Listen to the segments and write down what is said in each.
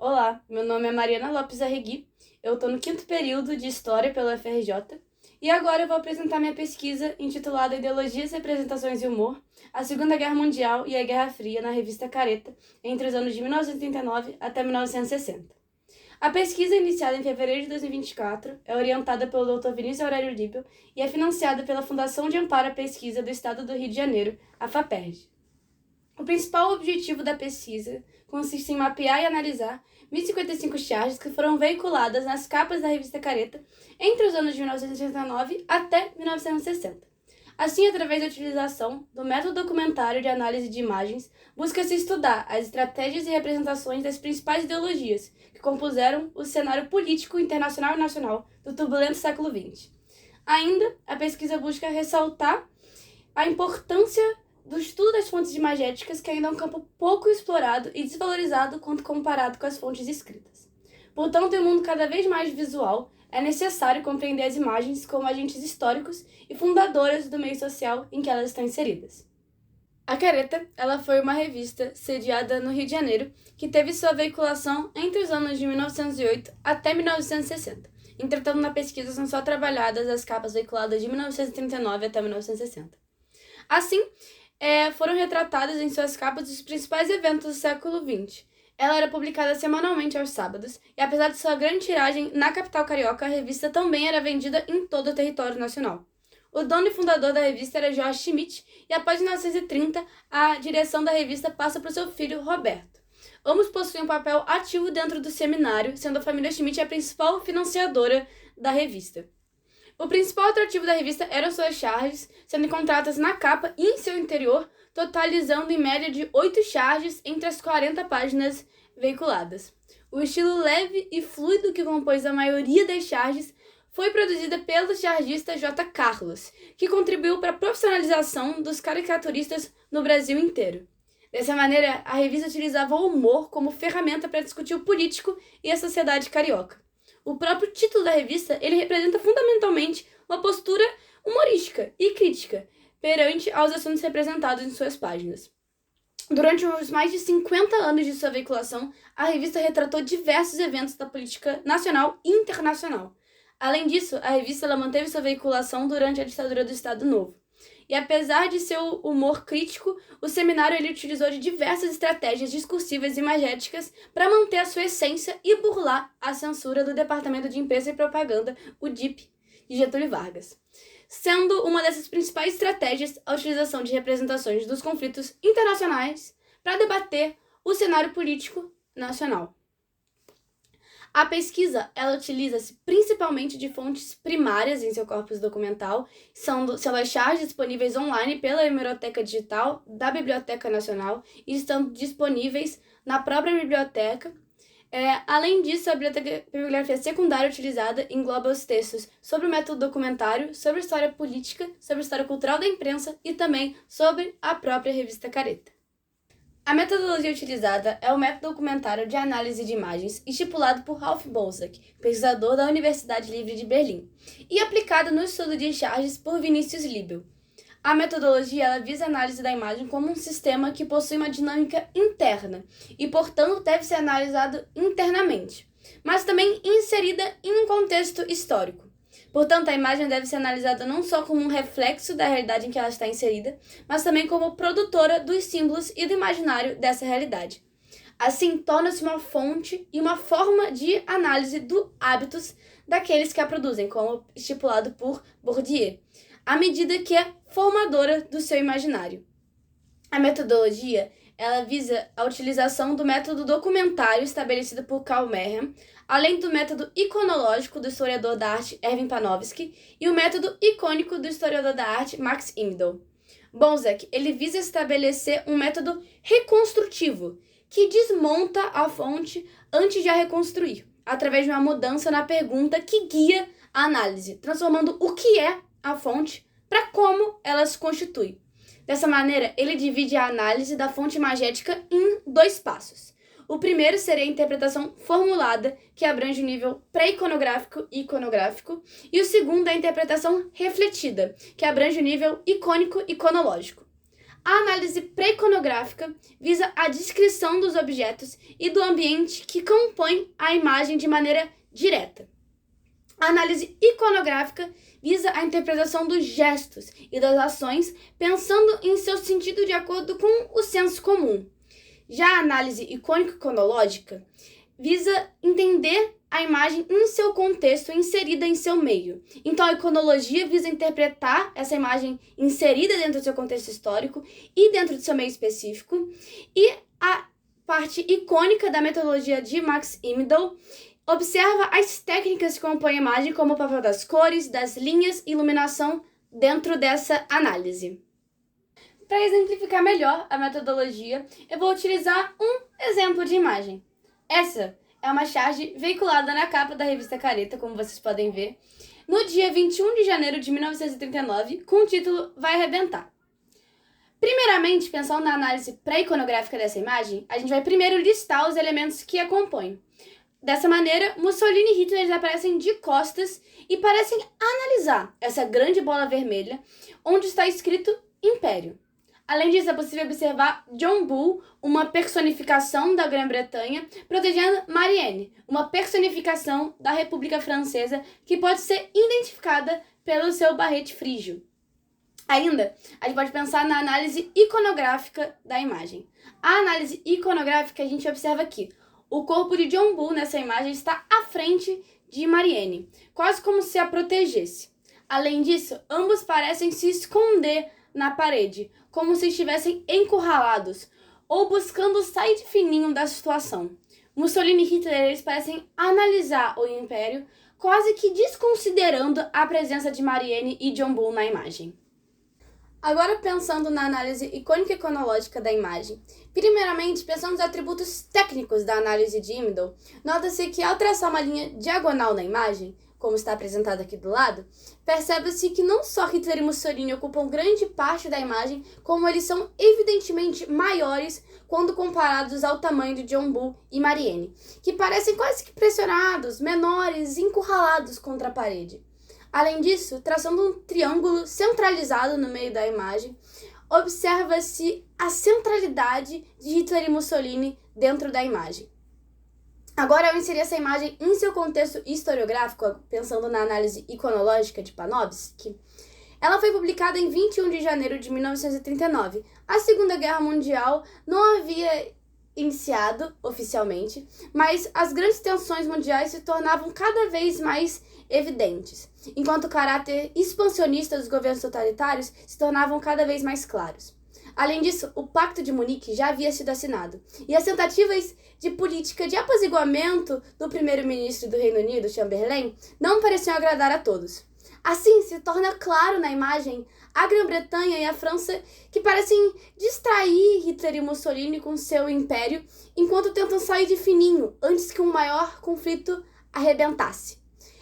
Olá, meu nome é Mariana Lopes Arregui, eu estou no 5º período de História pela UFRJ e agora eu vou apresentar minha pesquisa intitulada Ideologias, Representações e Humor, a Segunda Guerra Mundial e a Guerra Fria na revista Careta, entre os anos de 1939 até 1960. A pesquisa, iniciada em fevereiro de 2024, é orientada pelo Dr. Vinícius Aurélio Líbio e é financiada pela Fundação de Amparo à Pesquisa do Estado do Rio de Janeiro, a FAPERJ. O principal objetivo da pesquisa consiste em mapear e analisar 1.055 charges que foram veiculadas nas capas da revista Careta entre os anos de 1969 até 1960. Assim, através da utilização do método documentário de análise de imagens, busca-se estudar as estratégias e representações das principais ideologias que compuseram o cenário político internacional e nacional do turbulento século XX. Ainda, a pesquisa busca ressaltar a importância do estudo das fontes imagéticas, que ainda é um campo pouco explorado e desvalorizado quando comparado com as fontes escritas. Portanto, em um mundo cada vez mais visual, é necessário compreender as imagens como agentes históricos e fundadoras do meio social em que elas estão inseridas. A Careta, ela foi uma revista sediada no Rio de Janeiro, que teve sua veiculação entre os anos de 1908 até 1960. Entretanto, na pesquisa são só trabalhadas as capas veiculadas de 1939 até 1960. Assim, foram retratadas em suas capas os principais eventos do século XX. Ela era publicada semanalmente aos sábados, e apesar de sua grande tiragem na capital carioca, a revista também era vendida em todo o território nacional. O dono e fundador da revista era Jorge Schmidt, e após 1930, a direção da revista passa para o seu filho, Roberto. Ambos possuem um papel ativo dentro do seminário, sendo a família Schmidt a principal financiadora da revista. O principal atrativo da revista eram suas charges, sendo encontradas na capa e em seu interior, totalizando em média de 8 charges entre as 40 páginas veiculadas. O estilo leve e fluido que compôs a maioria das charges foi produzida pelo chargista J. Carlos, que contribuiu para a profissionalização dos caricaturistas no Brasil inteiro. Dessa maneira, a revista utilizava o humor como ferramenta para discutir o político e a sociedade carioca. O próprio título da revista, ele representa fundamentalmente uma postura humorística e crítica perante aos assuntos representados em suas páginas. Durante os mais de 50 anos de sua veiculação, a revista retratou diversos eventos da política nacional e internacional. Além disso, a revista ela manteve sua veiculação durante a ditadura do Estado Novo. E apesar de seu humor crítico, o seminário ele utilizou de diversas estratégias discursivas e imagéticas para manter a sua essência e burlar a censura do Departamento de Imprensa e Propaganda, o DIP, de Getúlio Vargas. Sendo uma dessas principais estratégias a utilização de representações dos conflitos internacionais para debater o cenário político nacional. A pesquisa, ela utiliza-se principalmente de fontes primárias em seu corpus documental, são as charges disponíveis online pela Hemeroteca Digital da Biblioteca Nacional e estão disponíveis na própria biblioteca. Além disso, a bibliografia secundária utilizada engloba os textos sobre o método documentário, sobre a história política, sobre a história cultural da imprensa e também sobre a própria revista Careta. A metodologia utilizada é o método documentário de análise de imagens estipulado por Ralph Bozack, pesquisador da Universidade Livre de Berlim, e aplicada no estudo de charges por Vinícius Líbio. A metodologia ela visa a análise da imagem como um sistema que possui uma dinâmica interna e, portanto, deve ser analisado internamente, mas também inserida em um contexto histórico. Portanto, a imagem deve ser analisada não só como um reflexo da realidade em que ela está inserida, mas também como produtora dos símbolos e do imaginário dessa realidade. Assim, torna-se uma fonte e uma forma de análise dos hábitos daqueles que a produzem, como estipulado por Bourdieu, à medida que é formadora do seu imaginário. A metodologia ela visa a utilização do método documentário estabelecido por Karl Merham, além do método iconológico do historiador da arte Erwin Panofsky e o método icônico do historiador da arte Max Imdahl. Bozack ele visa estabelecer um método reconstrutivo, que desmonta a fonte antes de a reconstruir, através de uma mudança na pergunta que guia a análise, transformando o que é a fonte para como ela se constitui. Dessa maneira, ele divide a análise da fonte imagética em 2 passos. O primeiro seria a interpretação formulada, que abrange o nível pré-iconográfico e iconográfico, e o segundo é a interpretação refletida, que abrange o nível icônico-iconológico. A análise pré-iconográfica visa a descrição dos objetos e do ambiente que compõem a imagem de maneira direta. A análise iconográfica visa a interpretação dos gestos e das ações, pensando em seu sentido de acordo com o senso comum. Já a análise icônico-cronológica visa entender a imagem em seu contexto, inserida em seu meio. Então, a iconologia visa interpretar essa imagem inserida dentro do seu contexto histórico e dentro do seu meio específico. E a parte icônica da metodologia de Max Imdahl observa as técnicas que compõem a imagem, como o papel das cores, das linhas e iluminação dentro dessa análise. Para exemplificar melhor a metodologia, eu vou utilizar um exemplo de imagem. Essa é uma charge veiculada na capa da revista Careta, como vocês podem ver, no dia 21 de janeiro de 1939, com o título Vai Arrebentar. Primeiramente, pensando na análise pré-iconográfica dessa imagem, a gente vai primeiro listar os elementos que a compõem. Dessa maneira, Mussolini e Hitler aparecem de costas e parecem analisar essa grande bola vermelha, onde está escrito Império. Além disso, é possível observar John Bull, uma personificação da Grã-Bretanha, protegendo Marianne, uma personificação da República Francesa, que pode ser identificada pelo seu barrete frígio. Ainda, a gente pode pensar na análise iconográfica da imagem. A análise iconográfica, a gente observa aqui. O corpo de John Bull nessa imagem está à frente de Marianne, quase como se a protegesse. Além disso, ambos parecem se esconder na parede, como se estivessem encurralados ou buscando sair de fininho da situação. Mussolini e Hitler eles parecem analisar o Império, quase que desconsiderando a presença de Marianne e John Bull na imagem. Agora, pensando na análise icônica e cronológica da imagem, primeiramente, pensando nos atributos técnicos da análise de Imdahl, nota-se que ao traçar uma linha diagonal na imagem, como está apresentado aqui do lado, percebe-se que não só Hitler e Mussolini ocupam grande parte da imagem, como eles são evidentemente maiores quando comparados ao tamanho de John Bull e Marianne, que parecem quase que pressionados, menores, encurralados contra a parede. Além disso, traçando um triângulo centralizado no meio da imagem, observa-se a centralidade de Hitler e Mussolini dentro da imagem. Agora, ao inserir essa imagem em seu contexto historiográfico, pensando na análise iconológica de Panofsky, ela foi publicada em 21 de janeiro de 1939. A Segunda Guerra Mundial não havia iniciado oficialmente, mas as grandes tensões mundiais se tornavam cada vez mais evidentes, enquanto o caráter expansionista dos governos totalitários se tornavam cada vez mais claros. Além disso, o Pacto de Munique já havia sido assinado, e as tentativas de política de apaziguamento do primeiro-ministro do Reino Unido, Chamberlain, não pareciam agradar a todos. Assim, se torna claro na imagem a Grã-Bretanha e a França que parecem distrair Hitler e Mussolini com seu império, enquanto tentam sair de fininho antes que um maior conflito arrebentasse.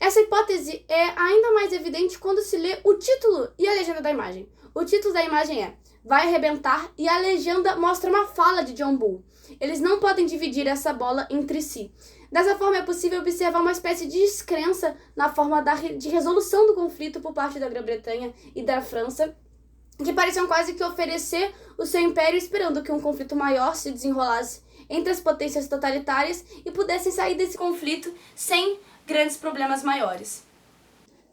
Essa hipótese é ainda mais evidente quando se lê o título e a legenda da imagem. O título da imagem é Vai Arrebentar e a legenda mostra uma fala de John Bull. Eles não podem dividir essa bola entre si. Dessa forma, é possível observar uma espécie de descrença na forma de resolução do conflito por parte da Grã-Bretanha e da França, que pareciam quase que oferecer o seu império esperando que um conflito maior se desenrolasse entre as potências totalitárias e pudessem sair desse conflito sem grandes problemas maiores.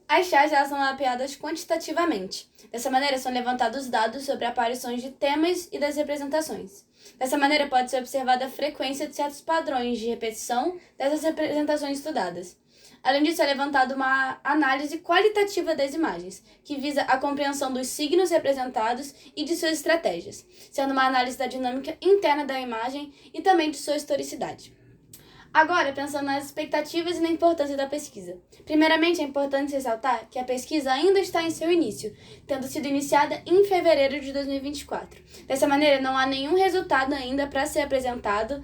As charges elas são mapeadas quantitativamente. Dessa maneira, são levantados dados sobre aparições de temas e das representações. Dessa maneira, pode ser observada a frequência de certos padrões de repetição dessas representações estudadas. Além disso, é levantada uma análise qualitativa das imagens, que visa a compreensão dos signos representados e de suas estratégias, sendo uma análise da dinâmica interna da imagem e também de sua historicidade. Agora, pensando nas expectativas e na importância da pesquisa. Primeiramente, é importante ressaltar que a pesquisa ainda está em seu início, tendo sido iniciada em fevereiro de 2024. Dessa maneira, não há nenhum resultado ainda para ser apresentado,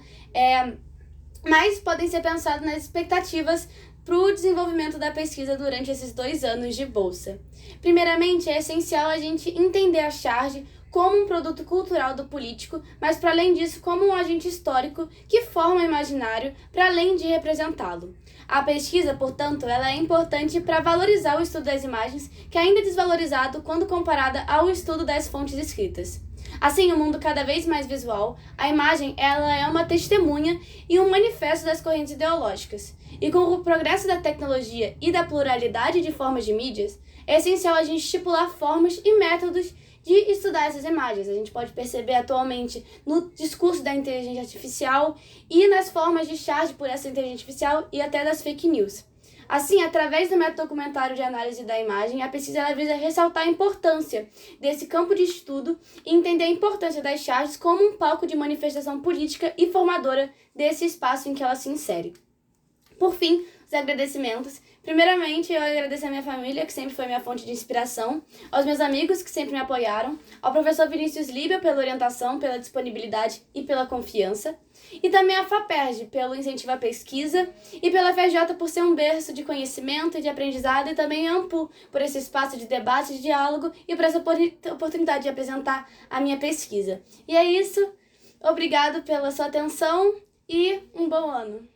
mas podem ser pensadas nas expectativas para o desenvolvimento da pesquisa durante esses 2 anos de bolsa. Primeiramente, é essencial a gente entender a charge como um produto cultural do político, mas para além disso, como um agente histórico que forma o imaginário para além de representá-lo. A pesquisa, portanto, ela é importante para valorizar o estudo das imagens, que ainda é desvalorizado quando comparada ao estudo das fontes escritas. Assim, um mundo cada vez mais visual, a imagem ela é uma testemunha e um manifesto das correntes ideológicas. E com o progresso da tecnologia e da pluralidade de formas de mídias, é essencial a gente estipular formas e métodos de estudar essas imagens. A gente pode perceber atualmente no discurso da inteligência artificial e nas formas de charge por essa inteligência artificial e até das fake news. Assim, através do método documentário de análise da imagem, a pesquisa ela visa ressaltar a importância desse campo de estudo e entender a importância das charges como um palco de manifestação política e formadora desse espaço em que ela se insere. Por fim, os agradecimentos. Primeiramente, eu agradeço a minha família, que sempre foi minha fonte de inspiração, aos meus amigos, que sempre me apoiaram, ao professor Vinícius Líbia pela orientação, pela disponibilidade e pela confiança, e também à FAPERJ pelo incentivo à pesquisa, e pela FRJ por ser um berço de conhecimento e de aprendizado, e também a AMPU por esse espaço de debate, de diálogo, e por essa oportunidade de apresentar a minha pesquisa. E é isso, obrigado pela sua atenção e um bom ano!